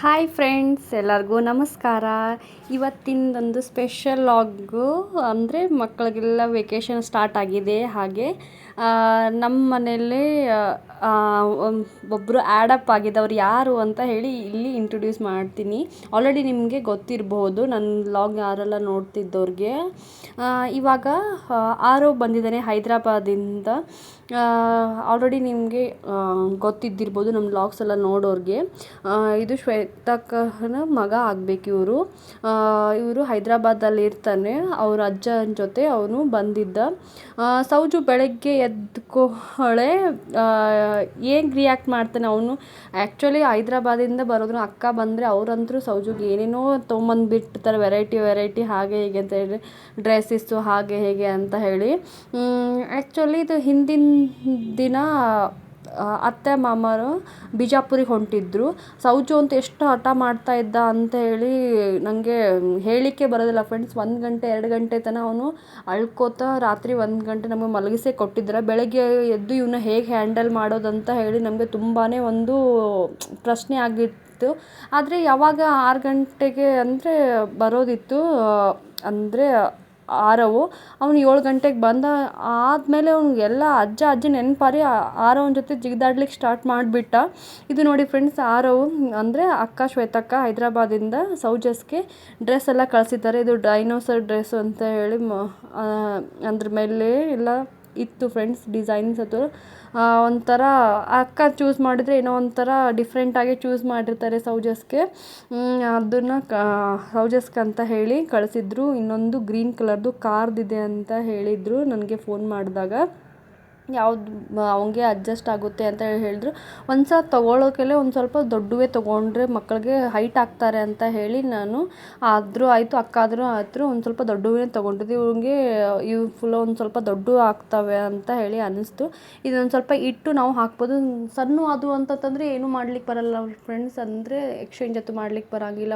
Hi friends, ಎಲ್ಲರಿಗೂ ನಮಸ್ಕಾರ. ಇವತ್ತಿನದೊಂದು special ಲಾಗು ಅಂದರೆ ಮಕ್ಕಳಿಗೆಲ್ಲ ವೆಕೇಷನ್ ಸ್ಟಾರ್ಟ್ ಆಗಿದೆ. ಹಾಗೆ ನಮ್ಮ ಮನೆಯಲ್ಲಿ ಒಬ್ಬರು ಆ್ಯಡಪ್ ಆಗಿದ್ದವ್ರು ಯಾರು ಅಂತ ಹೇಳಿ ಇಲ್ಲಿ ಇಂಟ್ರೊಡ್ಯೂಸ್ ಮಾಡ್ತೀನಿ. ಆಲ್ರೆಡಿ ನಿಮಗೆ ಗೊತ್ತಿರಬಹುದು ನನ್ನ ಲಾಗ್ ಯಾರೆಲ್ಲ ನೋಡ್ತಿದ್ದವ್ರಿಗೆ. ಇವಾಗ ಆರವ್ ಬಂದಿದ್ದಾನೆ ಹೈದ್ರಾಬಾದಿಂದ. ಆಲ್ರೆಡಿ ನಿಮಗೆ ಗೊತ್ತಿದ್ದಿರ್ಬೋದು ನಮ್ಮ ಲಾಗ್ಸ್ ಎಲ್ಲ ನೋಡೋರಿಗೆ. ಇದು ಶ್ವೇತಕ್ಕನ ಮಗ ಆಗಬೇಕು ಇವರು ಹೈದ್ರಾಬಾದಲ್ಲಿ ಇರ್ತಾನೆ. ಅವ್ರ ಅಜ್ಜನ ಜೊತೆ ಅವನು ಬಂದಿದ್ದ. ಸೌಜು ಬೆಳಗ್ಗೆ ಎದ್ಕೊಳ್ಳೆ ಏನು ರಿಯಾಕ್ಟ್ ಮಾಡ್ತಾನೆ ಅವನು. ಆ್ಯಕ್ಚುಲಿ ಹೈದ್ರಾಬಾದಿಂದ ಬರೋದ್ರು ಅಕ್ಕ ಬಂದರೆ ಅವರಂತರೂ ಸೌಜುಗೆ ಏನೇನೋ ತೊಗೊಂಬಂದುಬಿಡ್ತಾರೆ, ವೆರೈಟಿ ಹಾಗೆ ಹೀಗೆ ಅಂತ ಹೇಳಿ, ಡ್ರೆಸ್ಸಸ್ಸು ಹಾಗೆ ಹೇಗೆ ಅಂತ ಹೇಳಿ. ಆ್ಯಕ್ಚುಲಿ ಇದು ಹಿಂದಿನ ದಿನ ಅತ್ತೆ ಮಾಮರು ಬಿಜಾಪುರಿಗೆ ಹೊಂಟಿದ್ರು. ಸೌಜು ಅಂತ ಎಷ್ಟು ಹಠ ಮಾಡ್ತಾ ಇದ್ದ ಅಂತ ಹೇಳಿ ನನಗೆ ಹೇಳಲಿಕ್ಕೆ ಬರೋದಿಲ್ಲ ಫ್ರೆಂಡ್ಸ್. 1 ಗಂಟೆ 2 ಗಂಟೆ ತನಕ ಅವನು ಅಳ್ಕೋತಾ ರಾತ್ರಿ 1 ಗಂಟೆ ನಮಗೆ ಮಲಗಿಸೇ ಕೊಟ್ಟಿದ್ದಾರೆ. ಬೆಳಗ್ಗೆ ಎದ್ದು ಇವನ್ನ ಹೇಗೆ ಹ್ಯಾಂಡಲ್ ಮಾಡೋದಂತ ಹೇಳಿ ನಮಗೆ ತುಂಬಾ ಒಂದು ಪ್ರಶ್ನೆ ಆಗಿತ್ತು. ಆದರೆ ಯಾವಾಗ 6 ಗಂಟೆಗೆ ಅಂದರೆ ಬರೋದಿತ್ತು, ಅಂದರೆ ಆರವು ಅವನು 7 ಗಂಟೆಗೆ ಬಂದ ಆದಮೇಲೆ ಅವ್ನಿಗೆಲ್ಲ ಅಜ್ಜಿ ನೆನಪಾರಿ ಆರವನ ಜೊತೆ ಜಿಗಿದಾಡ್ಲಿಕ್ಕೆ ಸ್ಟಾರ್ಟ್ ಮಾಡಿಬಿಟ್ಟ. ಇದು ನೋಡಿ ಫ್ರೆಂಡ್ಸ್, ಆರವು ಅಂದರೆ ಅಕ್ಕ ಶ್ವೇತಕ್ಕ ಹೈದ್ರಾಬಾದಿಂದ ಸೌಜಸ್ಗೆ ಡ್ರೆಸ್ ಎಲ್ಲ ಕಳಿಸಿದ್ದಾರೆ. ಇದು ಡೈನೋಸರ್ ಡ್ರೆಸ್ ಅಂತ ಹೇಳಿ ಅದ್ರ ಮೇಲೆ ಎಲ್ಲ ಇತ್ತು ಫ್ರೆಂಡ್ಸ್. ಡಿಸೈನ್ಸ್ ಅದು ಒಂಥರ ಅಕ್ಕ ಚೂಸ್ ಮಾಡಿದರೆ ಏನೋ ಒಂಥರ ಡಿಫ್ರೆಂಟಾಗಿ ಚೂಸ್ ಮಾಡಿರ್ತಾರೆ ಸೌಜಸ್ಗೆ. ಅದನ್ನು ಸೌಜಸ್ಗೆ ಅಂತ ಹೇಳಿ ಕಳಿಸಿದ್ರು. ಇನ್ನೊಂದು ಗ್ರೀನ್ ಕಲರ್ದು ಕಾರ್ದಿದೆ ಅಂತ ಹೇಳಿದರು ನನಗೆ ಫೋನ್ ಮಾಡಿದಾಗ. ಯಾವುದು ಅವನಿಗೆ ಅಡ್ಜಸ್ಟ್ ಆಗುತ್ತೆ ಅಂತ ಹೇಳಿದ್ರು. ಒಂದು ಸಲ ತೊಗೊಳೋಕೆಲ್ಲ ಒಂದು ಸ್ವಲ್ಪ ದೊಡ್ಡವೇ ತೊಗೊಂಡ್ರೆ ಮಕ್ಕಳಿಗೆ ಹೈಟ್ ಆಗ್ತಾರೆ ಅಂತ ಹೇಳಿ ನಾನು ಆದರೂ ಆಯಿತು, ಅಕ್ಕ ಆದರೂ ಆಯಿತು ಒಂದು ಸ್ವಲ್ಪ ದೊಡ್ಡವೇ ತೊಗೊಂಡಿದ್ದೆ. ಇವ್ನಿಗೆ ಇವು ಫುಲ್ ಒಂದು ಸ್ವಲ್ಪ ದೊಡ್ಡ ಆಗ್ತವೆ ಅಂತ ಹೇಳಿ ಅನ್ನಿಸ್ತು. ಇದೊಂದು ಸ್ವಲ್ಪ ಇಟ್ಟು ನಾವು ಹಾಕ್ಬೋದು. ಸಣ್ಣ ಅದು ಅಂತಂದರೆ ಏನೂ ಮಾಡ್ಲಿಕ್ಕೆ ಬರಲ್ಲ ಫ್ರೆಂಡ್ಸ್. ಅಂದರೆ ಎಕ್ಸ್ಚೇಂಜ್ ಅಂತೂ ಮಾಡ್ಲಿಕ್ಕೆ ಬರೋಂಗಿಲ್ಲ.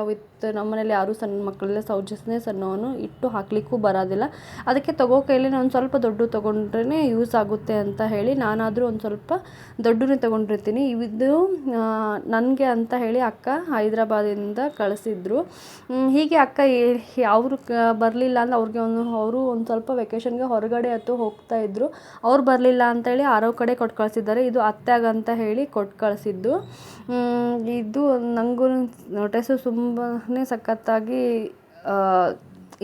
ನಮ್ಮ ಮನೇಲಿ ಯಾರೂ ಸಣ್ಣ ಮಕ್ಕಳೆಲ್ಲ ಸೌಜಸ್ನೇ ಸಣ್ಣವನು, ಇಟ್ಟು ಹಾಕಲಿಕ್ಕೂ ಬರೋದಿಲ್ಲ. ಅದಕ್ಕೆ ತೊಗೋಕೈಲಿ ಒಂದು ಸ್ವಲ್ಪ ದೊಡ್ಡ ತೊಗೊಂಡ್ರೇ ಯೂಸ್ ಆಗುತ್ತೆ ಅಂತ ಹೇಳಿ ನಾನಾದರೂ ಒಂದು ಸ್ವಲ್ಪ ದೊಡ್ಡನೇ ತೊಗೊಂಡಿರ್ತೀನಿ. ಇದು ನನಗೆ ಅಂತ ಹೇಳಿ ಅಕ್ಕ ಹೈದ್ರಾಬಾದಿಂದ ಕಳಿಸಿದ್ರು. ಹೀಗೆ ಅಕ್ಕ ಅವರು ಬರಲಿಲ್ಲ ಅಂದರೆ ಅವರು ಒಂದು ಸ್ವಲ್ಪ ವೆಕೇಷನ್ಗೆ ಹೊರಗಡೆ ಹೋಗ್ತಾಯಿದ್ರು. ಅವ್ರು ಬರಲಿಲ್ಲ ಅಂತೇಳಿ ಆರವ್ ಕಡೆ ಕೊಟ್ಟು ಕಳಿಸಿದ್ದಾರೆ. ಇದು ಅತ್ತೆಗಂತ ಹೇಳಿ ಕೊಟ್ಟು ಕಳಿಸಿದ್ದು. ಇದು ನನಗೂ ಡ್ರೆಸ್ಸು ತುಂಬಾ ಸಖತ್ತಾಗಿ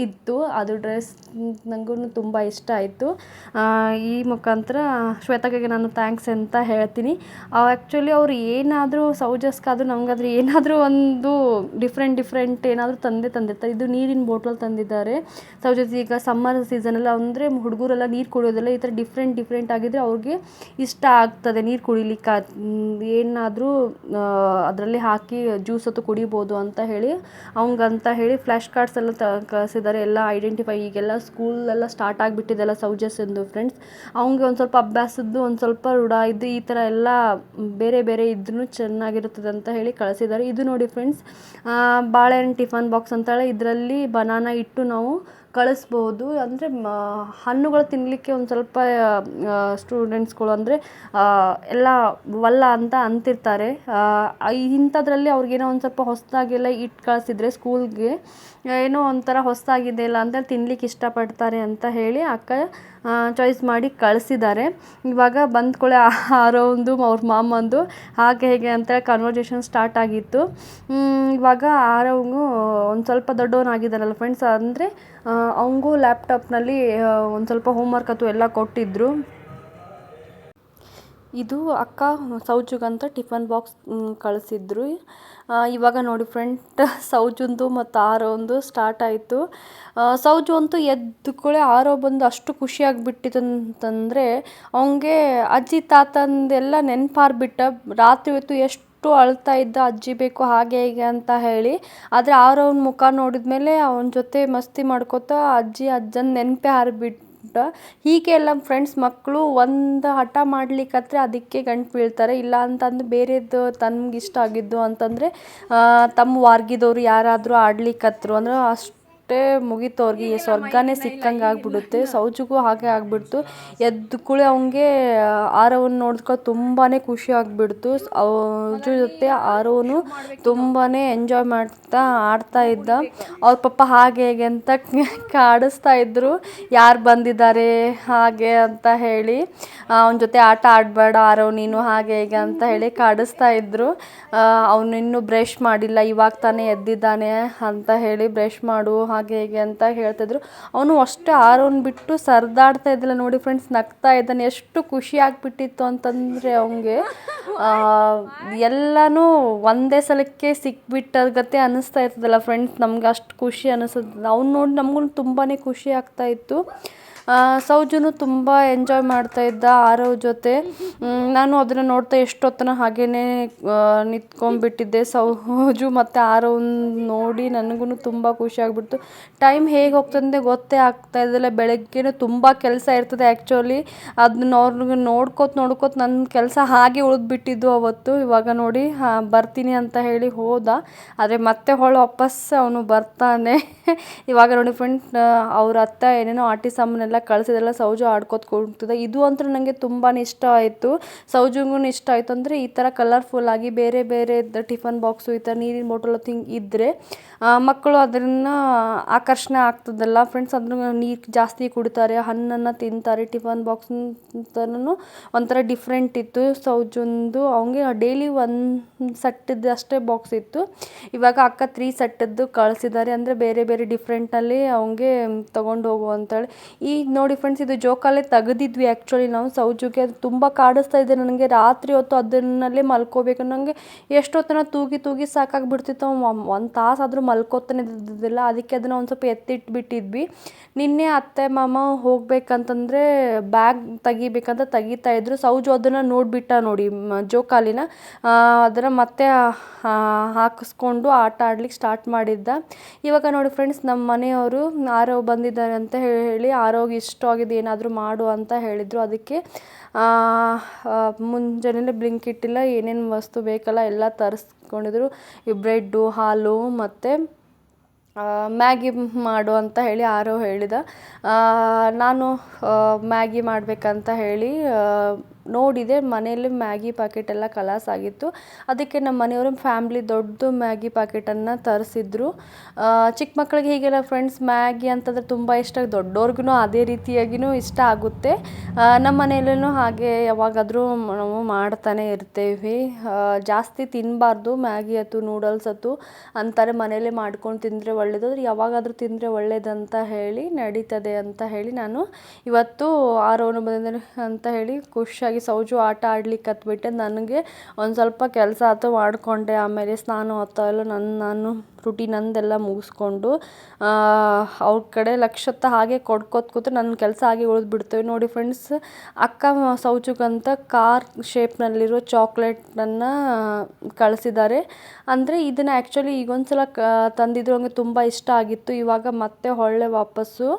ಇತ್ತು. ಅದು ಡ್ರೆಸ್ ನನಗೂ ತುಂಬ ಇಷ್ಟ ಆಯಿತು. ಈ ಮುಖಾಂತರ ಶ್ವೇತಕ್ಕೆ ನಾನು ಥ್ಯಾಂಕ್ಸ್ ಅಂತ ಹೇಳ್ತೀನಿ. ಆ್ಯಕ್ಚುಲಿ ಅವರು ಏನಾದರೂ ಸೌಜಸ್ಗಾದರೂ ನಮಗಾದರೂ ಏನಾದರೂ ಒಂದು ಡಿಫ್ರೆಂಟ್ ಏನಾದರೂ ತಂದಿರ್ತಾರೆ. ಇದು ನೀರಿನ ಬೋಟಲ್ ತಂದಿದ್ದಾರೆ ಸೌಜಸ್. ಈಗ ಸಮ್ಮರ್ ಸೀಸನೆಲ್ಲ ಅಂದರೆ ಹುಡುಗರೆಲ್ಲ ನೀರು ಕುಡಿಯೋದಿಲ್ಲ. ಈ ಥರ ಡಿಫ್ರೆಂಟ್ ಆಗಿದ್ದರೆ ಅವ್ರಿಗೆ ಇಷ್ಟ ಆಗ್ತದೆ ನೀರು ಕುಡಿಲಿಕ್ಕೆ. ಏನಾದರೂ ಅದರಲ್ಲಿ ಹಾಕಿ ಜ್ಯೂಸ್ ಹೊತ್ತು ಕುಡಿಬೋದು ಅಂತ ಹೇಳಿ ಅವಂಗಂತ ಹೇಳಿ ಫ್ಲ್ಯಾಶ್ ಕಾರ್ಡ್ಸ್ ಎಲ್ಲ ಕಳಿಸಿದ್ದಾರೆ. ಎಲ್ಲ ಐಡೆಂಟಿಫೈ ಈಗೆಲ್ಲ ಸ್ಕೂಲೆಲ್ಲ ಸ್ಟಾರ್ಟ್ ಆಗಿಬಿಟ್ಟಿದೆಲ್ಲ ಸೌಜಸ್ ಎಂದು ಫ್ರೆಂಡ್ಸ್. ಅವ್ನಿಗೆ ಒಂದು ಸ್ವಲ್ಪ ಅಭ್ಯಾಸದ್ದು ಒಂದು ಸ್ವಲ್ಪ ರೂಢ ಇದ್ದು ಈ ಥರ ಎಲ್ಲ ಬೇರೆ ಇದ್ರೂ ಚೆನ್ನಾಗಿರುತ್ತದೆ ಅಂತ ಹೇಳಿ ಕಳಿಸಿದ್ದಾರೆ. ಇದು ನೋಡಿ ಫ್ರೆಂಡ್ಸ್, ಬಾಳೆಹಣ್ಣು ಟಿಫನ್ ಬಾಕ್ಸ್ ಅಂತೇಳಿ ಇದರಲ್ಲಿ ಬನಾನಾ ಇಟ್ಟು ನಾವು ಕಳಿಸ್ಬೋದು. ಅಂದರೆ ಹಣ್ಣುಗಳು ತಿನ್ನಲಿಕ್ಕೆ ಒಂದು ಸ್ವಲ್ಪ ಸ್ಟೂಡೆಂಟ್ಸ್ಗಳು ಅಂದರೆ ಎಲ್ಲ ವಲ್ಲ ಅಂತ ಅಂತಿರ್ತಾರೆ. ಇಂಥದ್ರಲ್ಲಿ ಅವ್ರಿಗೇನೋ ಒಂದು ಸ್ವಲ್ಪ ಹೊಸದಾಗೆಲ್ಲ ಇಟ್ಟು ಕಳಿಸಿದ್ರೆ ಸ್ಕೂಲ್ಗೆ ಏನೋ ಒಂಥರ ಹೊಸದಾಗಿದೆ ಇಲ್ಲ ಅಂತ ತಿನ್ಲಿಕ್ಕೆ ಇಷ್ಟಪಡ್ತಾರೆ ಅಂತ ಹೇಳಿ ಅಕ್ಕ ಚಾಯ್ಸ್ ಮಾಡಿ ಕಳಿಸಿದ್ದಾರೆ. ಇವಾಗ ಬಂದ್ಕೊಳ್ಳೆ ಆರವಂದು ಅವ್ರ ಮಾಮಂದು ಹಾಗೆ ಹೇಗೆ ಅಂತೇಳಿ ಕನ್ವರ್ಜೇಷನ್ ಸ್ಟಾರ್ಟ್ ಆಗಿತ್ತು. ಇವಾಗ ಆರವಂಗೂ ಒಂದು ಸ್ವಲ್ಪ ದೊಡ್ಡವನಾಗಿದ್ದಾನಲ್ಲ ಫ್ರೆಂಡ್ಸ್, ಅಂದರೆ ಅವನಿಗೂ ಲ್ಯಾಪ್ಟಾಪ್ನಲ್ಲಿ ಒಂದು ಸ್ವಲ್ಪ ಹೋಮ್ವರ್ಕ್ ಅಥವಾ ಎಲ್ಲ ಕೊಟ್ಟಿದ್ದರು. ಇದು ಅಕ್ಕ ಸೌಜುಗಂತ ಟಿಫನ್ ಬಾಕ್ಸ್ ಕಳಿಸಿದ್ರು. ಇವಾಗ ನೋಡಿ ಫ್ರೆಂಡ್, ಸೌಜುಂದು ಮತ್ತು ಆರವಂದು ಸ್ಟಾರ್ಟ್ ಆಯಿತು. ಸೌಜು ಅಂತೂ ಎದ್ದುಕೊಳ್ಳೆ ಆರವ್ ಬಂದು ಅಷ್ಟು ಖುಷಿಯಾಗಿಬಿಟ್ಟಿತ್ತು ಅಂತಂದರೆ ಅವನಿಗೆ ಅಜ್ಜಿ ತಾತಂದೆಲ್ಲ ನೆನಪಾರ್ಬಿಟ್ಟ. ರಾತ್ರಿ ಹೊತ್ತು ಎಷ್ಟು ಅಳ್ತಾ ಇದ್ದ, ಅಜ್ಜಿ ಬೇಕು ಹಾಗೆ ಹೀಗೆ ಅಂತ ಹೇಳಿ. ಆದರೆ ಆರವನ ಮುಖ ನೋಡಿದ ಮೇಲೆ ಅವನ ಜೊತೆ ಮಸ್ತಿ ಮಾಡ್ಕೋತಾ ಅಜ್ಜನ ನೆನಪೇ ಹಾರಿಬಿಟ್ಟ. ಹೀಗೆ ಎಲ್ಲ ಫ್ರೆಂಡ್ಸ್ ಮಕ್ಕಳು ಒಂದು ಹಠ ಮಾಡ್ಲಿಕ್ಕತ್ರೆ ಅದಕ್ಕೆ ಗಂಟು ಬೀಳ್ತಾರೆ. ಇಲ್ಲ ಅಂತಂದು ಬೇರೆದು ತನ್ಗೆ ಇಷ್ಟ ಆಗಿದ್ದು ಅಂತಂದರೆ ತಮ್ಮ ವಾರ್ಗಿದವರು ಯಾರಾದರೂ ಆಡ್ಲಿಕ್ಕತ್ರು ಅಂದರೆ ಅಷ್ಟೇ ಮುಗೀತು ಅವ್ರಿಗೆ, ಸ್ವರ್ಗನೇ ಸಿಕ್ಕಂಗೆ ಆಗ್ಬಿಡುತ್ತೆ. ಸೌಜುಗೂ ಹಾಗೆ ಆಗ್ಬಿಡ್ತು. ಎದ್ದು ಕುಳಿ ಅವನಿಗೆ ಆರವನ್ನ ನೋಡ್ಕೊ ತುಂಬಾ ಖುಷಿ ಆಗಿಬಿಡ್ತು. ಸೌಜು ಜೊತೆ ಆರವನು ತುಂಬಾ ಎಂಜಾಯ್ ಮಾಡ್ತಾ ಆಡ್ತಾ ಇದ್ದ. ಅವ್ರ ಪಪ್ಪ ಹಾಗೆ ಹೇಗೆ ಅಂತ ಕಾಡಿಸ್ತಾ ಇದ್ರು, ಯಾರು ಬಂದಿದ್ದಾರೆ ಹಾಗೆ ಅಂತ ಹೇಳಿ. ಅವನ ಜೊತೆ ಆಟ ಆಡಬೇಡ ಆರವ್ ನೀನು ಹಾಗೆ ಹೇಗೆ ಅಂತ ಹೇಳಿ ಕಾಡಿಸ್ತಾ ಇದ್ರು. ಅವನು ಇನ್ನೂ ಬ್ರಷ್ ಮಾಡಿಲ್ಲ, ಇವಾಗ ತಾನೇ ಎದ್ದಿದ್ದಾನೆ ಅಂತ ಹೇಳಿ ಬ್ರಷ್ ಮಾಡು ಹಾಗೆ ಹೇಗೆ ಅಂತ ಹೇಳ್ತಿದ್ರು. ಅವನು ಅಷ್ಟೇ ಆರವ್ನ ಬಿಟ್ಟು ಸರ್ದಾಡ್ತಾ ಇದ್ದಿಲ್ಲ ನೋಡಿ ಫ್ರೆಂಡ್ಸ್, ನಗ್ತಾ ಇದ್ದಾನೆ. ಎಷ್ಟು ಖುಷಿ ಆಗಿಬಿಟ್ಟಿತ್ತು ಅಂತಂದರೆ ಅವನಿಗೆ ಎಲ್ಲನೂ ಒಂದೇ ಸಲಕ್ಕೆ ಸಿಕ್ಬಿಟ್ಟಗತ್ತೆ ಅನ್ನಿಸ್ತಾ ಇರ್ತದಲ್ಲ ಫ್ರೆಂಡ್ಸ್, ನಮ್ಗೆ ಅಷ್ಟು ಖುಷಿ ಅನ್ನಿಸ್ತದೆ. ಅವ್ನು ನೋಡಿ ನಮಗೂ ತುಂಬಾ ಖುಷಿ ಆಗ್ತಾ ಇತ್ತು. ಸೌಜುನು ತುಂಬ ಎಂಜಾಯ್ ಮಾಡ್ತಾ ಇದ್ದ ಆರವ್ ಜೊತೆ. ನಾನು ಅದನ್ನು ನೋಡ್ತಾ ಎಷ್ಟೊತ್ತನ ಹಾಗೇ ನಿಂತ್ಕೊಂಡ್ಬಿಟ್ಟಿದ್ದೆ. ಸೌಜು ಮತ್ತು ಆರವ್ ನೋಡಿ ನನಗೂ ತುಂಬ ಖುಷಿ ಆಗಿಬಿಡ್ತು. ಟೈಮ್ ಹೇಗೆ ಹೋಗ್ತದೆ ಗೊತ್ತೇ ಆಗ್ತಾ ಇದ್ದಿಲ್ಲ. ಬೆಳಗ್ಗೆನೂ ತುಂಬ ಕೆಲಸ ಇರ್ತದೆ ಆ್ಯಕ್ಚುಲಿ. ಅದನ್ನ ಅವ್ರಿಗೆ ನೋಡ್ಕೋತ ನನ್ನ ಕೆಲಸ ಹಾಗೆ ಉಳಿದ್ಬಿಟ್ಟಿದ್ದು ಅವತ್ತು. ಇವಾಗ ನೋಡಿ ಬರ್ತೀನಿ ಅಂತ ಹೇಳಿ ಹೋದ, ಆದರೆ ಮತ್ತೆ ವಾಪಸ್ ಅವನು ಬರ್ತಾನೆ. ಇವಾಗ ನೋಡಿ ಫ್ರೆಂಡ್ಸ್, ಅವ್ರ ಅತ್ತ ಏನೇನೋ ಆಟಿ ಸಾಮಾನೆಲ್ಲ ಕಳಿಸಿದೆಲ್ಲ ಸೌಜು ಆಡ್ಕೋತ ಕೂತಿದ್ದ. ಇದು ಅಂತೂ ನನಗೆ ತುಂಬಾ ಇಷ್ಟ ಆಯಿತು. ಸೌಜುಗೂ ಇಷ್ಟ ಆಯಿತು. ಅಂದರೆ ಈ ಥರ ಕಲರ್ಫುಲ್ ಆಗಿ ಬೇರೆ ಬೇರೆ ಟಿಫನ್ ಬಾಕ್ಸು, ಈ ಥರ ನೀರಿನ ಬಾಟಲ್ ಥಿಂಗ್ ಇದ್ದರೆ ಮಕ್ಕಳು ಅದನ್ನು ಆಕರ್ಷಣೆ ಆಗ್ತದಲ್ಲ ಫ್ರೆಂಡ್ಸ್. ಅದ್ರ ನೀರು ಜಾಸ್ತಿ ಕುಡಿತಾರೆ, ಹಣ್ಣನ್ನು ತಿಂತಾರೆ. ಟಿಫನ್ ಬಾಕ್ಸ್ ಅಂತನೂ ಒಂಥರ ಡಿಫ್ರೆಂಟ್ ಇತ್ತು ಸೌಜುಂದು. ಅವನಿಗೆ ಡೈಲಿ ಒಂದು ಸೆಟ್ಟಿದ್ದು ಅಷ್ಟೇ ಬಾಕ್ಸ್ ಇತ್ತು. ಇವಾಗ ಅಕ್ಕ 3 ಸೆಟ್ಟದ್ದು ಕಳಿಸಿದ್ದಾರೆ, ಅಂದರೆ ಬೇರೆ ಬೇರೆ ಡಿಫ್ರೆಂಟಲ್ಲಿ ಅವನಿಗೆ ತೊಗೊಂಡು ಹೋಗು ಅಂತೇಳಿ. ಈಗ ನೋಡಿ ಫ್ರೆಂಡ್ಸ್, ಇದು ಜೋಕಾಲೇ ತೆಗೆದಿದ್ವಿ ಆ್ಯಕ್ಚುಲಿ ನಾವು ಸೌಜುಗೆ. ಅದು ತುಂಬ ಕಾಡಿಸ್ತಾ ಇದೆ ನನಗೆ. ರಾತ್ರಿ ಹೊತ್ತು ಅದನ್ನಲ್ಲೇ ಮಲ್ಕೋಬೇಕು. ನನಗೆ ಎಷ್ಟೊತ್ತನ ತೂಗಿ ಸಾಕಾಗಿಬಿಡ್ತಿತ್ತು. ಒಂದು ತಾಸಾದರೂ ಮಲ್ಕೋತಾನೆ ಇದ್ದಿದ್ದಿಲ್ಲ. ಅದಕ್ಕೆ ಅದನ್ನು ಒಂದು ಸ್ವಲ್ಪ ಎತ್ತಿಟ್ಬಿಟ್ಟಿದ್ವಿ. ನಿನ್ನೆ ಅತ್ತೆ ಮಾಮ ಹೋಗ್ಬೇಕಂತಂದರೆ ಬ್ಯಾಗ್ ತೆಗಿಬೇಕಂತ ತೆಗಿತಾಯಿದ್ರು. ಸೌಜು ಅದನ್ನು ನೋಡಿಬಿಟ್ಟ ನೋಡಿ ಜೋಕಾಲಿನ. ಅದನ್ನು ಮತ್ತೆ ಹಾಕಿಸ್ಕೊಂಡು ಆಟ ಆಡ್ಲಿಕ್ಕೆ ಸ್ಟಾರ್ಟ್ ಮಾಡಿದ್ದ. ಇವಾಗ ನೋಡಿ ಫ್ರೆಂಡ್ಸ್, ನಮ್ಮ ಮನೆಯವರು ಆರವ್ ಬಂದಿದ್ದಾರೆ ಅಂತ ಹೇಳಿ ಆರೋಗ್ಯ ಇಷ್ಟವಾಗಿದೆ ಏನಾದರೂ ಮಾಡು ಅಂತ ಹೇಳಿದರು. ಅದಕ್ಕೆ ಮುಂಜಾನೆ ಬ್ಲಿಂಕಿಟ್ಟಿಲ್ಲ ಏನೇನು ವಸ್ತು ಬೇಕಲ್ಲ ಎಲ್ಲ ತರಿಸ್ಕೊಂಡಿದ್ರು. ಈ ಬ್ರೆಡ್ಡು, ಹಾಲು ಮತ್ತು ಮ್ಯಾಗಿ ಮಾಡು ಅಂತ ಹೇಳಿ ಆರವ್ ಹೇಳಿದ. ನಾನು ಮ್ಯಾಗಿ ಮಾಡಬೇಕಂತ ಹೇಳಿ ನೋಡಿದೆ. ಮನೆಯಲ್ಲಿ ಮ್ಯಾಗಿ ಪ್ಯಾಕೆಟೆಲ್ಲ ಖಲಾಸಾಗಿತ್ತು. ಅದಕ್ಕೆ ನಮ್ಮ ಮನೆಯವರು ಫ್ಯಾಮ್ಲಿ ದೊಡ್ಡದು ಮ್ಯಾಗಿ ಪ್ಯಾಕೆಟನ್ನು ತರಿಸಿದ್ರು. ಚಿಕ್ಕ ಮಕ್ಕಳಿಗೆ ಹೀಗೆಲ್ಲ ಫ್ರೆಂಡ್ಸ್ ಮ್ಯಾಗಿ ಅಂತಂದರೆ ತುಂಬ ಇಷ್ಟ. ದೊಡ್ಡವ್ರಿಗೂ ಅದೇ ರೀತಿಯಾಗಿಯೂ ಇಷ್ಟ ಆಗುತ್ತೆ. ನಮ್ಮ ಮನೆಯಲ್ಲೂ ಹಾಗೆ ಯಾವಾಗಾದರೂ ನಾವು ಮಾಡ್ತಾನೆ ಇರ್ತೇವೆ. ಜಾಸ್ತಿ ತಿನ್ನಬಾರ್ದು ಮ್ಯಾಗಿ ಆಯ್ತು ನೂಡಲ್ಸ್ ಆಯ್ತು ಅಂತಾರೆ. ಮನೇಲೇ ಮಾಡ್ಕೊಂಡು ತಿಂದರೆ ಒಳ್ಳೆಯದು, ಯಾವಾಗಾದರೂ ತಿಂದರೆ ಒಳ್ಳೇದಂತ ಹೇಳಿ ನಡೀತದೆ ಅಂತ ಹೇಳಿ ನಾನು ಇವತ್ತು ಆರವನು ಬಂದಿದ್ದಾನೆ ಅಂತ ಹೇಳಿ ಖುಷಿಯಾಗಿ ಸೌಜು ಆಟ ಆಡ್ಲಿಕ್ಕೆ ಹತ್ಬಿಟ್ಟೆ. ನನಗೆ ಒಂದು ಸ್ವಲ್ಪ ಕೆಲಸ ಆಯ್ತು ಮಾಡಿಕೊಂಡೆ. ಆಮೇಲೆ ಸ್ನಾನ ಆಯ್ತು ಎಲ್ಲ ನಾನು ರುಟೀನಂದೆಲ್ಲ ಮುಗಿಸ್ಕೊಂಡು ಅವ್ರ ಕಡೆ ಲಕ್ಷತ್ತ ಹಾಗೆ ಕೊಡ್ಕೋತ ಕೂತ್ರೆ ನನ್ನ ಕೆಲಸ ಹಾಗೆ ಉಳಿದ್ಬಿಡ್ತೇವೆ ನೋಡಿ ಫ್ರೆಂಡ್ಸ್. ಅಕ್ಕ ಸೌಜುಗಂತ ಕಾರ್ ಶೇಪ್ನಲ್ಲಿರೋ ಚಾಕ್ಲೇಟನ್ನು ಕಳಿಸಿದ್ದಾರೆ. ಅಂದರೆ ಇದನ್ನು ಆ್ಯಕ್ಚುಲಿ ಈಗೊಂದು ಸಲ ತಂದಿದ್ರು, ಹಂಗೆ ತುಂಬ ಇಷ್ಟ ಆಗಿತ್ತು. ಇವಾಗ ಮತ್ತೆ ವಾಪಸ್ಸು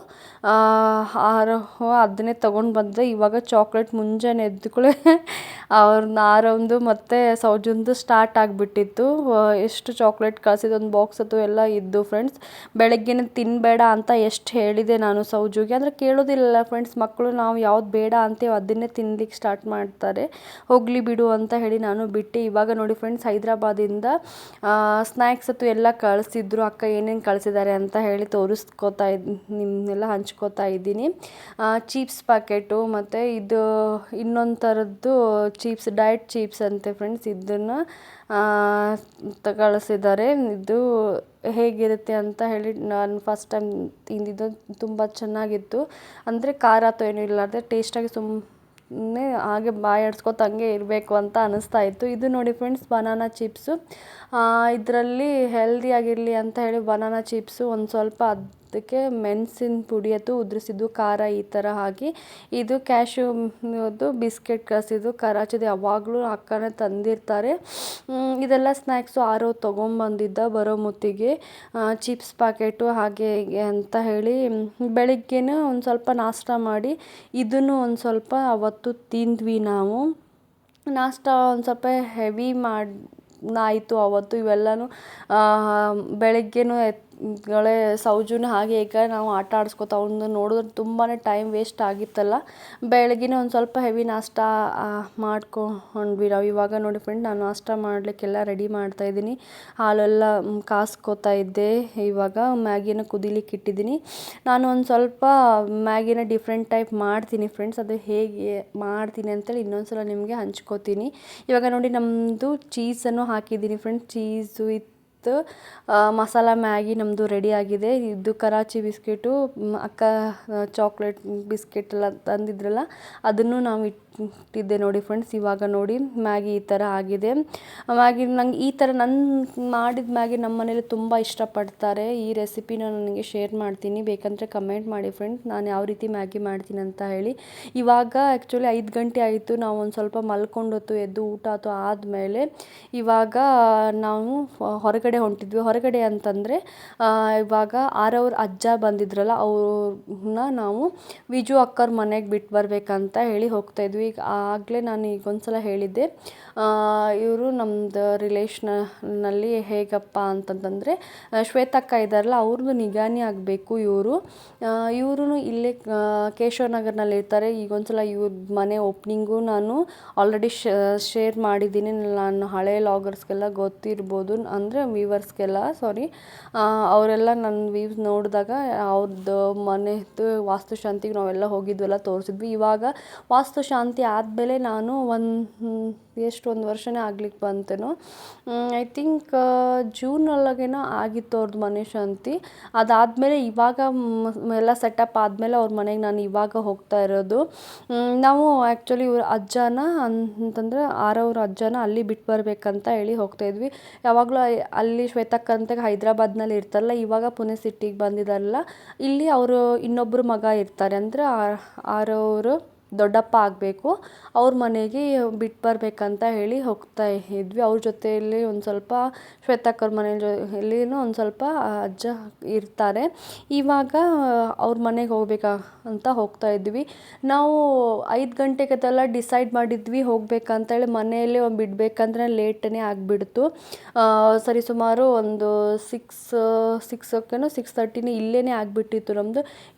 ಅದನ್ನೇ ತೊಗೊಂಡು ಬಂದೆ. ಇವಾಗ ಚಾಕ್ಲೇಟ್ ಮುಂಜಾನೆ ಎದ್ದುಕೊಳ್ಳೆ ಅವ್ರನ್ನ ಆರವಂದು ಮತ್ತು ಸೌಜುಂದು ಸ್ಟಾರ್ಟ್ ಆಗಿಬಿಟ್ಟಿತ್ತು. ಎಷ್ಟು ಚಾಕ್ಲೇಟ್ ಕಳಿಸಿದ್ದು, ಒಂದು ಬಾಕ್ಸ್ ಅದು ಎಲ್ಲ ಇದ್ದು ಫ್ರೆಂಡ್ಸ್. ಬೆಳಗ್ಗೆನೇ ತಿನ್ನಬೇಡ ಅಂತ ಎಷ್ಟು ಹೇಳಿದೆ ನಾನು ಸೌಜುಗೆ, ಅಂದರೆ ಕೇಳೋದಿಲ್ಲ ಫ್ರೆಂಡ್ಸ್ ಮಕ್ಕಳು. ನಾವು ಯಾವ್ದು ಬೇಡ ಅಂತೀವಿ ಅದನ್ನೇ ತಿನ್ಲಿಕ್ಕೆ ಸ್ಟಾರ್ಟ್ ಮಾಡ್ತಾರೆ. ಹೋಗಲಿ ಬಿಡು ಅಂತ ಹೇಳಿ ನಾನು ಬಿಟ್ಟೆ. ಇವಾಗ ನೋಡಿ ಫ್ರೆಂಡ್ಸ್, ಹೈದ್ರಾಬಾದಿಂದ ಸ್ನ್ಯಾಕ್ಸ್ ಅದು ಎಲ್ಲ ಕಳಿಸಿದ್ರು. ಅಕ್ಕ ಏನೇನು ಕಳಿಸಿದ್ದಾರೆ ಅಂತ ಹೇಳಿ ನಿಮ್ಮನ್ನೆಲ್ಲ ಹಂಚ್ಕೋತಾ ಇದ್ದೀನಿ. ಚೀಪ್ಸ್ ಪ್ಯಾಕೆಟು ಮತ್ತು ಇದು ಇನ್ನೊಂದು ಥರದ್ದು ಚೀಪ್ಸ್, ಡಯಟ್ ಚೀಪ್ಸ್ ಅಂತೆ ಫ್ರೆಂಡ್ಸ್. ಇದನ್ನು ಕಳಿಸಿದ್ದಾರೆ. ಇದು ಹೇಗಿರುತ್ತೆ ಅಂತ ಹೇಳಿ ನಾನು ಫಸ್ಟ್ ಟೈಮ್ ತಿಂದಿದ್ದು. ತುಂಬ ಚೆನ್ನಾಗಿತ್ತು. ಅಂದರೆ ಖಾರ ಅಥವಾ ಏನೂ ಇಲ್ಲಾರ್ದೆ ಟೇಸ್ಟಾಗಿ ಸುಮ್ಮನೆ ಹಾಗೆ ಬಾಯಿ ಆಡಿಸ್ಕೊತ ಹಂಗೆ ಇರಬೇಕು ಅಂತ ಅನ್ನಿಸ್ತಾ ಇತ್ತು. ಇದು ನೋಡಿ ಫ್ರೆಂಡ್ಸ್, ಬನಾನಾ ಚಿಪ್ಸು. ಇದರಲ್ಲಿ ಹೆಲ್ದಿಯಾಗಿರಲಿ ಅಂತ ಹೇಳಿ ಬನಾನಾ ಚಿಪ್ಸು ಒಂದು ಸ್ವಲ್ಪ ಅದಕ್ಕೆ ಮೆಣಸಿನ ಪುಡಿ ಅದು ಉದುರಿಸಿದ್ದು, ಖಾರ ಈ ಥರ ಹಾಕಿ. ಇದು ಕ್ಯಾಶ್ಯೂದು ಬಿಸ್ಕೆಟ್ ಕಳಿಸಿದ್ದು, ಕರಾಚಿದು ಯಾವಾಗಲೂ ಅಕ್ಕನೇ ತಂದಿರ್ತಾರೆ. ಇದೆಲ್ಲ ಸ್ನ್ಯಾಕ್ಸು ಆರವ್ ತೊಗೊಂಬಂದಿದ್ದ ಬರೋ ಹೊತ್ತಿಗೆ. ಚಿಪ್ಸ್ ಪ್ಯಾಕೆಟು ಹಾಗೆ ಹೀಗೆ ಅಂತ ಹೇಳಿ ಬೆಳಿಗ್ಗೆನೇ ಒಂದು ಸ್ವಲ್ಪ ನಾಷ್ಟ ಮಾಡಿ ಇದನ್ನು ಒಂದು ಸ್ವಲ್ಪ ಅವತ್ತು ತಿಂದ್ವಿ ನಾವು. ನಾಷ್ಟ ಒಂದು ಸ್ವಲ್ಪ ಹೆವಿ ಆಯಿತು ಅವತ್ತು. ಇವೆಲ್ಲನೂ ಬೆಳಗ್ಗೆನೂ ಗಳೇ ಸೌಜುನ ಹಾಗೆ ಈಗ ನಾವು ಆಟ ಆಡಿಸ್ಕೊತ ಅವ್ನು ನೋಡಿದ್ರೆ ತುಂಬಾ ಟೈಮ್ ವೇಸ್ಟ್ ಆಗಿತ್ತಲ್ಲ. ಬೆಳಗ್ಗೆನೇ ಒಂದು ಸ್ವಲ್ಪ ಹೆವಿ ನಾಷ್ಟ ಮಾಡ್ಕೊಂಡ್ವಿ ನಾವು. ಇವಾಗ ನೋಡಿ ಫ್ರೆಂಡ್ ನಾನು ನಾಷ್ಟ ಮಾಡಲಿಕ್ಕೆಲ್ಲ ರೆಡಿ ಮಾಡ್ತಾಯಿದ್ದೀನಿ. ಹಾಲೆಲ್ಲ ಕಾಸ್ಕೋತಾ ಇದ್ದೆ. ಇವಾಗ ಮ್ಯಾಗಿನ ಕುದಿಲಿಕ್ಕೆ ಇಟ್ಟಿದ್ದೀನಿ. ನಾನು ಒಂದು ಸ್ವಲ್ಪ ಮ್ಯಾಗಿನ ಡಿಫ್ರೆಂಟ್ ಟೈಪ್ ಮಾಡ್ತೀನಿ ಫ್ರೆಂಡ್ಸ್. ಅದು ಹೇಗೆ ಮಾಡ್ತೀನಿ ಅಂತೇಳಿ ಇನ್ನೊಂದು ಸಲ ನಿಮಗೆ ಹಂಚ್ಕೋತೀನಿ. ಇವಾಗ ನೋಡಿ ನಮ್ಮದು ಚೀಸನ್ನು ಹಾಕಿದ್ದೀನಿ friends. Cheese with masala Maggi ನಮ್ಮದು ರೆಡಿ ಆಗಿದೆ. ಇದು ಕರಾಚಿ ಬಿಸ್ಕೆಟು ಅಕ್ಕ ಚಾಕ್ಲೇಟ್ ಬಿಸ್ಕೆಟ್ ಎಲ್ಲ ತಂದಿದ್ರಲ್ಲ ಅದನ್ನು ನಾವು ಇಟ್ಟಿದ್ದೆ ನೋಡಿ ಫ್ರೆಂಡ್ಸ್. ಇವಾಗ ನೋಡಿ ಮ್ಯಾಗಿ ಈ ಥರ ಆಗಿದೆ. ಮ್ಯಾಗಿ ನಂಗೆ ಈ ಥರ ನನ್ನ ಮಾಡಿದ ಮ್ಯಾಗಿ ನಮ್ಮ ಮನೇಲಿ ತುಂಬ ಇಷ್ಟಪಡ್ತಾರೆ. ಈ ರೆಸಿಪಿನ ನನಗೆ ಶೇರ್ ಮಾಡ್ತೀನಿ, ಬೇಕಂದರೆ ಕಮೆಂಟ್ ಮಾಡಿ ಫ್ರೆಂಡ್ಸ್ ನಾನು ಯಾವ ರೀತಿ ಮ್ಯಾಗಿ ಮಾಡ್ತೀನಿ ಅಂತ ಹೇಳಿ. ಇವಾಗ ಆ್ಯಕ್ಚುಲಿ 5 ಗಂಟೆ ಆಯಿತು. ನಾವು ಒಂದು ಸ್ವಲ್ಪ ಮಲ್ಕೊಂಡೊತ್ತು ಎದ್ದು ಊಟ ಆಯ್ತು ಆದಮೇಲೆ ಇವಾಗ ನಾವು ಹೊರಗಡೆ ಹೊಂಟಿದ್ವಿ. ಹೊರಗಡೆ ಅಂತಂದರೆ ಇವಾಗ ಆರವ್ರ ಅಜ್ಜ ಬಂದಿದ್ರಲ್ಲ ಅವ್ರನ್ನ ನಾವು ವಿಜು ಅಕ್ಕರ ಮನೆಗೆ ಬಿಟ್ಟು ಬರಬೇಕಂತ ಹೇಳಿ ಹೋಗ್ತಾಯಿದ್ವಿ. ಈಗ ಆಗಲೇ ನಾನು ಈಗ ಒಂದ್ಸಲ ಹೇಳಿದ್ದೆ, ಇವರು ನಮ್ಮದು ರಿಲೇಷನಲ್ಲಿ ಹೇಗಪ್ಪ ಅಂತಂತಂದರೆ ಶ್ವೇತಕ್ಕ ಇದ್ದಾರಲ್ಲ ಅವ್ರದ್ದು ನಿಗಾನಿ ಆಗಬೇಕು ಇವರು. ಇವರು ಇಲ್ಲೇ ಕೇಶವ ನಗರ್ನಲ್ಲಿ ಇರ್ತಾರೆ. ಈಗ ಒಂದ್ಸಲ ಇವ್ರ ಮನೆ ಓಪ್ನಿಂಗು ನಾನು ಆಲ್ರೆಡಿ ಶೇರ್ ಮಾಡಿದ್ದೀನಿ. ನಾನು ಹಳೆ ಲಾಗರ್ಸ್ಗೆಲ್ಲ ಗೊತ್ತಿರ್ಬೋದು, ಅಂದರೆ ವ್ಯೂವರ್ಸ್ಗೆಲ್ಲ ಸಾರಿ, ಅವರೆಲ್ಲ ನನ್ನ ವ್ಯೂಸ್ ನೋಡಿದಾಗ ಅವ್ರದ್ದು ಮನೆದು ವಾಸ್ತುಶಾಂತಿಗೆ ನಾವೆಲ್ಲ ಹೋಗಿದ್ವೆಲ್ಲ ತೋರಿಸಿದ್ವಿ. ಇವಾಗ ವಾಸ್ತುಶಾಂತಿ ಆದಮೇಲೆ ನಾನು ಒಂದು ವರ್ಷನೇ ಆಗ್ಲಿಕ್ಕೆ ಬಂತೇನೋ, ಐ ಥಿಂಕ್ ಜೂನೊಳಗೇನೋ ಆಗಿತ್ತು ಅವ್ರದ್ದು ಮನೆ ಶಾಂತಿ. ಅದಾದಮೇಲೆ ಇವಾಗ ಎಲ್ಲ ಸೆಟಪ್ ಆದಮೇಲೆ ಅವ್ರ ಮನೆಗೆ ನಾನು ಇವಾಗ ಹೋಗ್ತಾ ಇರೋದು. ನಾವು ಆ್ಯಕ್ಚುಲಿ ಇವ್ರ ಅಜ್ಜನ ಅಂತಂದರೆ ಆರವ್ರ ಅಜ್ಜನ ಅಲ್ಲಿ ಬಿಟ್ಟು ಬರಬೇಕಂತ ಹೇಳಿ ಹೋಗ್ತಾಯಿದ್ವಿ. ಯಾವಾಗಲೂ ಅಲ್ಲಿ ಶ್ವೇತಕ್ಕ ಅಂತ ಹೈದ್ರಾಬಾದ್ನಲ್ಲಿ ಇರ್ತಾರಲ್ಲ, ಇವಾಗ ಪುಣೆ ಸಿಟಿಗೆ ಬಂದಿದ್ದಾರಲ್ಲ, ಇಲ್ಲಿ ಅವರು ಇನ್ನೊಬ್ಬರು ಮಗ ಇರ್ತಾರೆ, ಅಂದರೆ ಆರವರು ದೊಡ್ಡಪ್ಪ ಆಗಬೇಕು, ಅವ್ರ ಮನೆಗೆ ಬಿಟ್ಟು ಬರಬೇಕಂತ ಹೇಳಿ ಹೋಗ್ತಾ ಇದ್ವಿ. ಅವ್ರ ಜೊತೆಯಲ್ಲಿ ಒಂದು ಸ್ವಲ್ಪ ಶ್ವೇತಕ್ಕವ್ರ ಮನೆಯಲ್ಲಿನೂ ಒಂದು ಸ್ವಲ್ಪ ಅಜ್ಜ ಇರ್ತಾರೆ. ಇವಾಗ ಅವ್ರ ಮನೆಗೆ ಹೋಗ್ಬೇಕಂತ ಹೋಗ್ತಾ ಇದ್ವಿ. ನಾವು 5 ಗಂಟೆಗೆಲ್ಲ ಡಿಸೈಡ್ ಮಾಡಿದ್ವಿ ಹೋಗ್ಬೇಕಂತೇಳಿ. ಮನೆಯಲ್ಲೇ ಬಿಡಬೇಕಂದ್ರೆ ಲೇಟನೇ ಆಗಿಬಿಡ್ತು. ಸರಿ ಸುಮಾರು ಒಂದು 6:30 ಇಲ್ಲೇ ಆಗಿಬಿಟ್ಟಿತ್ತು ನಮ್ಮದು.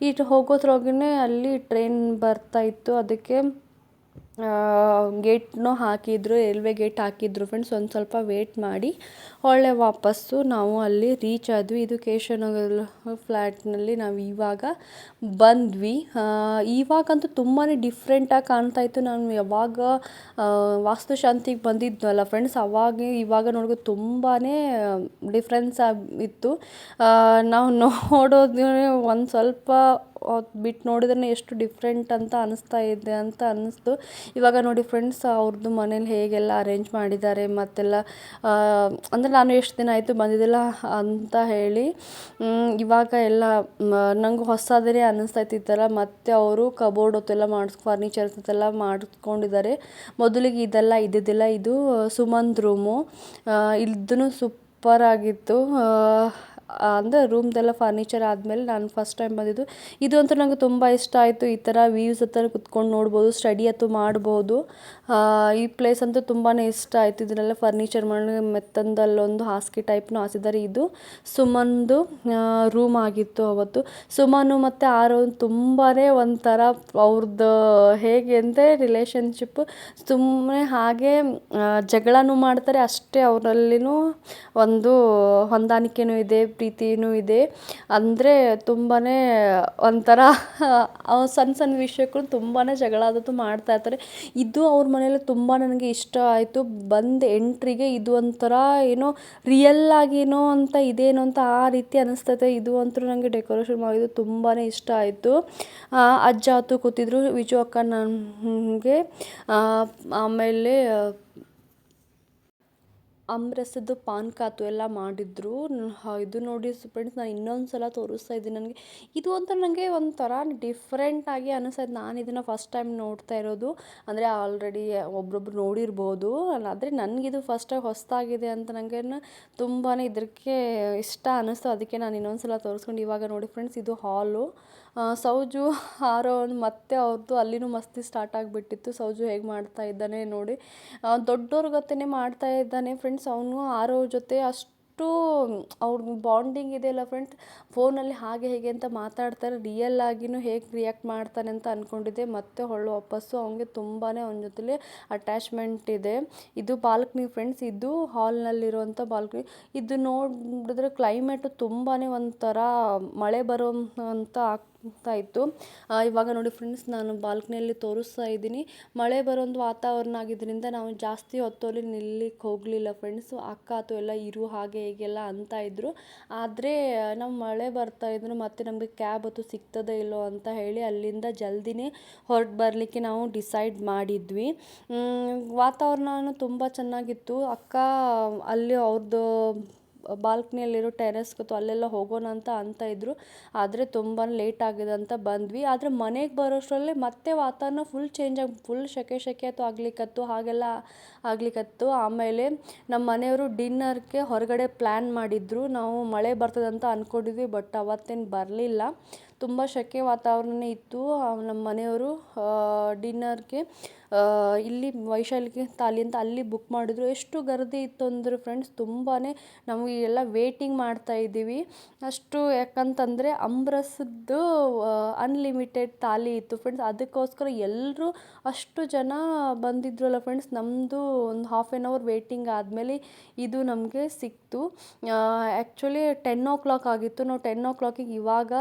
ಹೋಗೋದ್ರೊಳಗೇ ಅಲ್ಲಿ ಟ್ರೈನ್ ಬರ್ತಾಯಿತ್ತು. ಅದಕ್ಕೆ ಗೇಟ್ನೂ ಹಾಕಿದ್ರು, ರೈಲ್ವೆ ಗೇಟ್ ಹಾಕಿದ್ರು ಫ್ರೆಂಡ್ಸ್. ಒಂದು ಸ್ವಲ್ಪ ವೇಟ್ ಮಾಡಿ ಒಳ್ಳೆ ವಾಪಸ್ಸು ನಾವು ಅಲ್ಲಿ ರೀಚ್ ಆದ್ವಿ. ಇದು ಕೇಶವನಗರ ಫ್ಲ್ಯಾಟ್ನಲ್ಲಿ ನಾವು ಇವಾಗ ಬಂದ್ವಿ. ಇವಾಗಂತೂ ತುಂಬಾ ಡಿಫ್ರೆಂಟಾಗಿ ಕಾಣ್ತಾಯಿತ್ತು. ನಾನು ಯಾವಾಗ ವಾಸ್ತುಶಾಂತಿಗೆ ಬಂದಿದ್ನಲ್ಲ ಫ್ರೆಂಡ್ಸ್, ಇವಾಗ ನೋಡಿದ್ರೆ ತುಂಬಾ ಡಿಫ್ರೆನ್ಸ್ ಆಗಿತ್ತು. ನಾವು ನೋಡೋದು ಒಂದು ಸ್ವಲ್ಪ ಬಿಟ್ಟು ನೋಡಿದ್ರೆ ಎಷ್ಟು ಡಿಫ್ರೆಂಟ್ ಅಂತ ಅನ್ನಿಸ್ತು. ಇವಾಗ ನೋಡಿ ಫ್ರೆಂಡ್ಸ್ ಅವ್ರದ್ದು ಮನೇಲಿ ಹೇಗೆಲ್ಲ ಅರೇಂಜ್ ಮಾಡಿದ್ದಾರೆ ಮತ್ತೆಲ್ಲ, ಅಂದರೆ ನಾನು ಎಷ್ಟು ದಿನ ಆಯಿತು ಬಂದಿದ್ದಿಲ್ಲ ಅಂತ ಹೇಳಿ ಇವಾಗ ಎಲ್ಲ ನಂಗೆ ಹೊಸದೇ ಅನ್ನಿಸ್ತೈತಿ ಈ ಥರ. ಮತ್ತು ಅವರು ಕಬೋರ್ಡ್ ಹೊತ್ತೆಲ್ಲ ಫರ್ನಿಚರ್ಸ್ ಎಲ್ಲ ಮಾಡಿಸ್ಕೊಂಡಿದ್ದಾರೆ. ಮೊದಲಿಗೆ ಇದೆಲ್ಲ ಇದ್ದಿದ್ದಿಲ್ಲ. ಇದು ಸುಮಂತ್ ರೂಮು. ಇದೂ ಸೂಪರ್ ಆಗಿತ್ತು. ಅಂದರೆ ರೂಮ್ದೆಲ್ಲ ಫರ್ನಿಚರ್ ಆದಮೇಲೆ ನಾನು ಫಸ್ಟ್ ಟೈಮ್ ಬಂದಿದ್ದು. ಇದು ಅಂತೂ ನನಗೆ ತುಂಬ ಇಷ್ಟ ಆಯಿತು. ಈ ಥರ ವ್ಯೂಸ್ ಹತ್ರ ಕುತ್ಕೊಂಡು ನೋಡ್ಬೋದು, ಸ್ಟಡಿ ಅಂತೂ ಮಾಡ್ಬೋದು. ಈ ಪ್ಲೇಸ್ ಅಂತೂ ತುಂಬಾ ಇಷ್ಟ ಆಯಿತು. ಇದನ್ನೆಲ್ಲ ಫರ್ನಿಚರ್ ಮಾಡಿ ಮೆತ್ತಂದಲ್ಲೊಂದು ಹಾಸಿಗೆ ಟೈಪ್ನು ಹಾಸಿದ್ದಾರೆ. ಇದು ಸುಮನ್ದು ರೂಮ್ ಆಗಿತ್ತು ಅವತ್ತು. ಸುಮನು ಮತ್ತು ಆರವ್ ತುಂಬಾ ಒಂಥರ ಅವ್ರದ್ದು ಹೇಗೆ ಅಂದರೆ ರಿಲೇಷನ್ಶಿಪ್ಪು ಸುಮ್ಮನೆ ಹಾಗೆ ಜಗಳನೂ ಮಾಡ್ತಾರೆ, ಅಷ್ಟೇ ಅವರಲ್ಲಿನೂ ಒಂದು ಹೊಂದಾಣಿಕೆನೂ ಇದೆ, ಪ್ರೀತಿಯೂ ಇದೆ. ಅಂದರೆ ತುಂಬಾ ಒಂಥರ ಸಣ್ಣ ಸಣ್ಣ ವಿಷಯಕ್ಕೂ ತುಂಬಾ ಜಗಳ ಆದದ್ದು ಮಾಡ್ತಾ ಇರ್ತಾರೆ. ಇದು ಅವ್ರ ಮನೇಲಿ ತುಂಬ ನನಗೆ ಇಷ್ಟ ಆಯಿತು. ಎಂಟ್ರಿಗೆ ಇದು ಒಂಥರ ಏನೋ ರಿಯಲ್ ಆಗೇನೋ ಅಂತ ಇದೇನೋ ಅಂತ ಆ ರೀತಿ ಅನ್ನಿಸ್ತೈತೆ. ಇದು ಅಂತೂ ನನಗೆ ಡೆಕೋರೇಷನ್ ಮಾಡಿದ್ದು ತುಂಬಾ ಇಷ್ಟ ಆಯಿತು. ಅಜ್ಜ ಹೊತ್ತು ಕೂತಿದ್ರು, ವಿಜು ಅಕ್ಕ ನನಗೆ ಆಮೇಲೆ ಅಮ್ರಸದ್ದು ಪಾನ್ಕಾತು ಎಲ್ಲ ಮಾಡಿದ್ರು. ಇದು ನೋಡಿ ಫ್ರೆಂಡ್ಸ್ ನಾನು ಇನ್ನೊಂದು ಸಲ ತೋರಿಸ್ತಾ ಇದ್ದೀನಿ. ಇದು ಅಂತ ನನಗೆ ಒಂಥರ ಡಿಫ್ರೆಂಟಾಗಿ ಅನ್ನಿಸ್ತೈತೆ. ನಾನು ಇದನ್ನು ಫಸ್ಟ್ ಟೈಮ್ ನೋಡ್ತಾ ಇರೋದು. ಅಂದರೆ ಆಲ್ರೆಡಿ ಒಬ್ರೊಬ್ರು ನೋಡಿರ್ಬೋದು, ಆದರೆ ನನಗಿದು ಫಸ್ಟಾಗಿ ಹೊಸದಾಗಿದೆ ಅಂತ ನನಗೆ ತುಂಬಾ ಇದಕ್ಕೆ ಇಷ್ಟ ಅನ್ನಿಸ್ತು. ಅದಕ್ಕೆ ನಾನು ಇನ್ನೊಂದು ಸಲ ತೋರಿಸ್ಕೊಂಡು ಇವಾಗ ನೋಡಿ ಫ್ರೆಂಡ್ಸ್ ಇದು ಹಾಲು. ಸೌಜು ಆರೋನ್ ಮತ್ತೆ ಅವ್ರದ್ದು ಅಲ್ಲಿನೂ ಮಸ್ತಿ ಸ್ಟಾರ್ಟ್ ಆಗಿಬಿಟ್ಟಿತ್ತು. ಸೌಜು ಹೇಗೆ ಮಾಡ್ತಾ ಇದ್ದಾನೆ ನೋಡಿ, ದೊಡ್ಡವ್ರ ಗತೆನೇ ಮಾಡ್ತಾ ಇದ್ದಾನೆ ಫ್ರೆಂಡ್ಸ್. ಅವನು ಆರೋ ಜೊತೆ ಅಷ್ಟು ಎಷ್ಟು ಅವ್ರ ಬಾಂಡಿಂಗ್ ಇದೆಯಲ್ಲ ಫ್ರೆಂಡ್ಸ್, ಫೋನಲ್ಲಿ ಹಾಗೆ ಹೇಗೆ ಅಂತ ಮಾತಾಡ್ತಾರೆ, ರಿಯಲ್ ಆಗಿನೂ ಹೇಗೆ ರಿಯಾಕ್ಟ್ ಮಾಡ್ತಾನೆ ಅಂತ ಅಂದ್ಕೊಂಡಿದ್ದೆ. ಮತ್ತೆ ವಾಪಸ್ಸು ಅವನಿಗೆ ತುಂಬಾ ಅವನ ಜೊತೆಲಿ ಅಟ್ಯಾಚ್ಮೆಂಟ್ ಇದೆ. ಇದು ಬಾಲ್ಕನಿ ಫ್ರೆಂಡ್ಸ್, ಇದು ಹಾಲ್ನಲ್ಲಿರುವಂಥ ಬಾಲ್ಕನಿ. ಇದು ನೋಡಿದ್ರೆ ಕ್ಲೈಮೇಟು ತುಂಬಾ ಒಂಥರ ಮಳೆ ಬರೋ ಅಂತ ಆಗ್ತಾ ಇತ್ತು. ಇವಾಗ ನೋಡಿ ಫ್ರೆಂಡ್ಸ್, ನಾನು ಬಾಲ್ಕನಿಯಲ್ಲಿ ತೋರಿಸ್ತಾ ಇದ್ದೀನಿ. ಮಳೆ ಬರೋ ಒಂದು ವಾತಾವರಣ ಆಗಿದ್ದರಿಂದ ನಾವು ಜಾಸ್ತಿ ಹೊತ್ತಲ್ಲಿ ನಿಲ್ಲಿಕ್ಕೆ ಹೋಗಲಿಲ್ಲ ಫ್ರೆಂಡ್ಸು. ಅಕ್ಕ ಅಥವಾ ಎಲ್ಲ ಇರು ಹಾಗೆ ಹೀಗೆಲ್ಲ ಅಂತ ಇದ್ದರು. ಆದರೆ ನಾವು ಮಳೆ ಬರ್ತಾಯಿದ್ರು ಮತ್ತು ನಮಗೆ ಕ್ಯಾಬ್ ಹೊತ್ತು ಸಿಗ್ತದೆ ಇಲ್ಲೋ ಅಂತ ಹೇಳಿ ಅಲ್ಲಿಂದ ಜಲ್ದಿನೇ ಹೊರಟು ಬರಲಿಕ್ಕೆ ನಾವು ಡಿಸೈಡ್ ಮಾಡಿದ್ವಿ. ವಾತಾವರಣನೂ ತುಂಬ ಚೆನ್ನಾಗಿತ್ತು. ಅಕ್ಕ ಅಲ್ಲಿ ಅವ್ರದ್ದು ಬಾಲ್ಕನಿಯಲ್ಲಿರೋ ಟೆರೆಸ್ ಗೊತ್ತು ಅಲ್ಲೆಲ್ಲ ಹೋಗೋಣ ಅಂತ ಇದ್ದರು. ಆದರೆ ತುಂಬ ಲೇಟ್ ಆಗಿದೆ ಅಂತ ಬಂದ್ವಿ. ಆದರೆ ಮನೆಗೆ ಬರೋಷ್ಟರಲ್ಲೇ ಮತ್ತೆ ವಾತಾವರಣ ಫುಲ್ ಚೇಂಜ್ ಆಗಿ ಫುಲ್ ಸೆಕೆ ಅಥವಾ ಆಗ್ಲಿಕ್ಕತ್ತು, ಹಾಗೆಲ್ಲ ಆಗ್ಲಿಕ್ಕತ್ತು. ಆಮೇಲೆ ನಮ್ಮ ಮನೆಯವರು ಡಿನ್ನರ್ಗೆ ಹೊರಗಡೆ ಪ್ಲ್ಯಾನ್ ಮಾಡಿದ್ರು. ನಾವು ಮಳೆ ಬರ್ತದಂತ ಅಂದ್ಕೊಂಡಿದ್ವಿ, ಬಟ್ ಅವತ್ತೇನು ಬರಲಿಲ್ಲ. ತುಂಬ ಸೆಕೆ ವಾತಾವರಣ ಇತ್ತು. ನಮ್ಮ ಮನೆಯವರು ಡಿನ್ನರ್ಗೆ ಇಲ್ಲಿ ವೈಶಾಲಿಗೆ ತಾಲಿ ಅಂತ ಅಲ್ಲಿ ಬುಕ್ ಮಾಡಿದ್ರು. ಎಷ್ಟು ಗರ್ದಿ ಇತ್ತು ಅಂದರೆ ಫ್ರೆಂಡ್ಸ್, ತುಂಬಾ ನಮಗೆ ಎಲ್ಲ ವೇಟಿಂಗ್ ಮಾಡ್ತಾ ಇದ್ದೀವಿ ಅಷ್ಟು. ಯಾಕಂತಂದರೆ ಅಂಬ್ರಸ್ದು ಅನ್ಲಿಮಿಟೆಡ್ ತಾಲಿ ಇತ್ತು ಫ್ರೆಂಡ್ಸ್. ಅದಕ್ಕೋಸ್ಕರ ಎಲ್ಲರೂ ಅಷ್ಟು ಜನ ಬಂದಿದ್ರಲ್ಲ ಫ್ರೆಂಡ್ಸ್. ನಮ್ಮದು ಒಂದು ಹಾಫ್ ಆನ್ ಅವರ್ ವೇಟಿಂಗ್ ಆದಮೇಲೆ ಇದು ನಮಗೆ ಸಿಕ್ತು. ಆ್ಯಕ್ಚುಲಿ 10 o'clock ಆಗಿತ್ತು. ನಾವು 10 o'clock ಇವಾಗ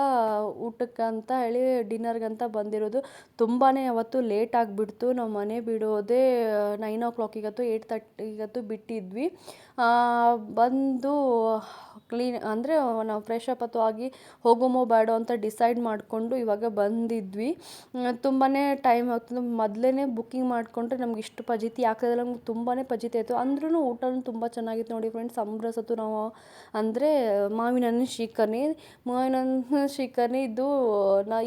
ಊಟಕ್ಕೆ ಅಂತ ಹೇಳಿ ಡಿನ್ನರ್ಗಂತ ಬಂದಿರೋದು. ತುಂಬಾ ಅವತ್ತು ಲೇಟ್ ಆಗಿಬಿಡ್ತು. ನಾವು ಮನೆ ಬಿಡೋದೇ 9 o'clock, 8:30 ಬಿಟ್ಟಿದ್ವಿ. ಬಂದು ಕ್ಲೀನ್ ಅಂದರೆ ನಾವು ಫ್ರೆಶ್ ಅಪ್ ಆಗಿ ಹೋಗೋಮೋ ಬೇಡ ಅಂತ ಡಿಸೈಡ್ ಮಾಡಿಕೊಂಡು ಇವಾಗ ಬಂದಿದ್ವಿ. ತುಂಬಾ ಟೈಮ್ ಆಗ್ತದೆ. ಮೊದಲೇ ಬುಕ್ಕಿಂಗ್ ಮಾಡಿಕೊಂಡ್ರೆ ನಮ್ಗೆ ಇಷ್ಟು ಫಜೀತಿ ಆಗ್ತದೆ, ನಮ್ಗೆ ತುಂಬಾ ಫಜೀತಿ ಆಯಿತು. ಅಂದ್ರೂ ಊಟನೂ ತುಂಬ ಚೆನ್ನಾಗಿತ್ತು ನೋಡಿ ಫ್ರೆಂಡ್ಸ್. ಅಂಬ್ರಸತ್ತು ನಾವು ಅಂದರೆ ಮಾವಿನ ಹಣ್ಣು ಶ್ರೀಕರ್ಣಿ ಇದು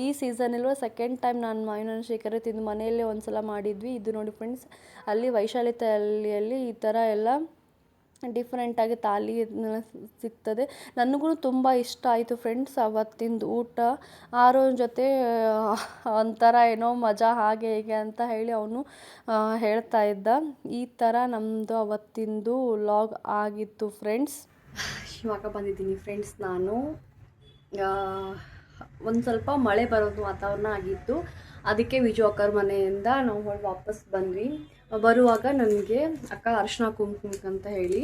ಈ ಸೀಸನಲ್ಲೂ ಸೆಕೆಂಡ್ ಟೈಮ್ ನಾನು ಮಾವಿನ ಹಣ್ಣು ಶ್ರೀಕರ್ಣಿ ತಿಂದು ಮನೆಯಲ್ಲೇ ಒಂದು ಸಲ ಮಾಡಿದ್ವಿ. ಇದು ನೋಡಿ ಫ್ರೆಂಡ್ಸ್, ಅಲ್ಲಿ ವೈಶಾಲಿ ತಾಲಿಯಲ್ಲಿ ಈ ಥರ ಎಲ್ಲ ಡಿಫ್ರೆಂಟಾಗಿ ತಾಲಿ ಸಿಗ್ತದೆ. ನನಗೂ ತುಂಬ ಇಷ್ಟ ಆಯಿತು ಫ್ರೆಂಡ್ಸ್ ಅವತ್ತಿಂದು ಊಟ. ಆರೋನ ಜೊತೆ ಒಂಥರ ಏನೋ ಮಜಾ ಹಾಗೆ ಹೀಗೆ ಅಂತ ಹೇಳಿ ಅವನು ಹೇಳ್ತಾ ಇದ್ದ. ಈ ಥರ ನಮ್ಮದು ಅವತ್ತಿಂದು ವ್ಲಾಗ್ ಆಗಿತ್ತು ಫ್ರೆಂಡ್ಸ್. ಇವಾಗ ಬಂದಿದ್ದೀನಿ ಫ್ರೆಂಡ್ಸ್. ನಾನು ಒಂದು ಸ್ವಲ್ಪ ಮಳೆ ಬರೋದು ವಾತಾವರಣ ಆಗಿತ್ತು. ಅದಕ್ಕೆ ವಿಜು ಅಕ್ಕರ ಮನೆಯಿಂದ ನಾವು ವಾಪಸ್ ಬಂದ್ವಿ. ಬರುವಾಗ ನನಗೆ ಅಕ್ಕ ಅರಿಶಿನ ಕುಂಕುಮಕ್ಕೆ ಅಂತ ಹೇಳಿ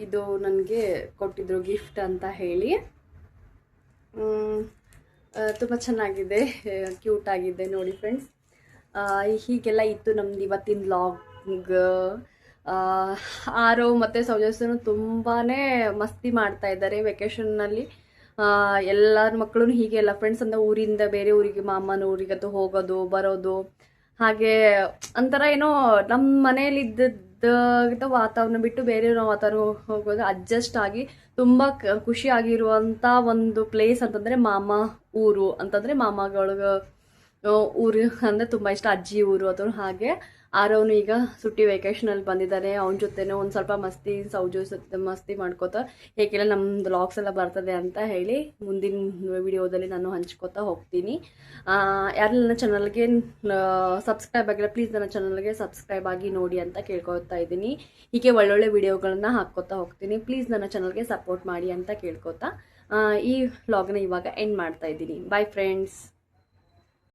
ಇದು ನನಗೆ ಕೊಟ್ಟಿದ್ರು ಗಿಫ್ಟ್ ಅಂತ ಹೇಳಿ. ತುಂಬ ಚೆನ್ನಾಗಿದೆ, ಕ್ಯೂಟ್ ಆಗಿದೆ ನೋಡಿ ಫ್ರೆಂಡ್ಸ್. ಹೀಗೆಲ್ಲ ಇತ್ತು ನಮ್ದು ಇವತ್ತಿನ ವ್ಲಾಗ್. ಆರೋ ಮತ್ತು ಸೌಜಸ್ಯನು ತುಂಬಾ ಮಸ್ತಿ ಮಾಡ್ತಾ ಇದ್ದಾರೆ ವೆಕೇಷನ್ನಲ್ಲಿ. ಎಲ್ಲರ ಮಕ್ಕಳು ಹೀಗೆ ಎಲ್ಲ ಫ್ರೆಂಡ್ಸ್ ಅಂತ ಊರಿಂದ ಬೇರೆ ಊರಿಗೆ, ಮಾಮನ ಊರಿಗತ್ತು ಹೋಗೋದು ಬರೋದು, ಹಾಗೆ ಒಂಥರ ಏನೋ ನಮ್ಮ ಮನೆಯಲ್ಲಿ ಇದ್ದದ್ದು ವಾತಾವರಣ ಬಿಟ್ಟು ಬೇರೆ ವಾತಾವರಣ ಹೋಗೋದು ಅಡ್ಜಸ್ಟ್ ಆಗಿ ತುಂಬ ಖುಷಿಯಾಗಿರುವಂಥ ಒಂದು ಪ್ಲೇಸ್ ಅಂತಂದರೆ ಮಾಮ ಊರು ಅಂತಂದರೆ ಮಾಮಗಳಿಗೆ ಊರು ಅಂದರೆ ತುಂಬ ಇಷ್ಟ. ಅಜ್ಜಿ ಊರು ಅಥವಾ ಹಾಗೆ. ಆರವನು ಈಗ ಸುಟ್ಟಿ ವೆಕೇಷನಲ್ಲಿ ಬಂದಿದ್ದಾನೆ. ಅವನ ಜೊತೆನೇ ಒಂದು ಸ್ವಲ್ಪ ಮಸ್ತಿ ಮಾಡ್ಕೋತಾ ಹೇಗೆಲ್ಲ ನಮ್ಮದು ವ್ಲಾಗ್ಸ್ ಎಲ್ಲ ಬರ್ತದೆ ಅಂತ ಹೇಳಿ ಮುಂದಿನ ವಿಡಿಯೋದಲ್ಲಿ ನಾನು ಹಂಚ್ಕೋತಾ ಹೋಗ್ತೀನಿ. ಯಾರು ನನ್ನ ಚಾನಲ್ಗೆ ಸಬ್ಸ್ಕ್ರೈಬ್ ಆಗಿಲ್ಲ, ಪ್ಲೀಸ್ ನನ್ನ ಚಾನಲ್ಗೆ ಸಬ್ಸ್ಕ್ರೈಬ್ ಆಗಿ ನೋಡಿ ಅಂತ ಕೇಳ್ಕೊತಾ ಇದ್ದೀನಿ. ಹೀಗೆ ಒಳ್ಳೊಳ್ಳೆ ವಿಡಿಯೋಗಳನ್ನ ಹಾಕ್ಕೋತಾ ಹೋಗ್ತೀನಿ. ಪ್ಲೀಸ್ ನನ್ನ ಚಾನಲ್ಗೆ ಸಪೋರ್ಟ್ ಮಾಡಿ ಅಂತ ಕೇಳ್ಕೊತಾ ಈ ವ್ಲಾಗ್ನ ಇವಾಗ ಎಂಡ್ ಮಾಡ್ತಾ ಇದ್ದೀನಿ. Bye friends.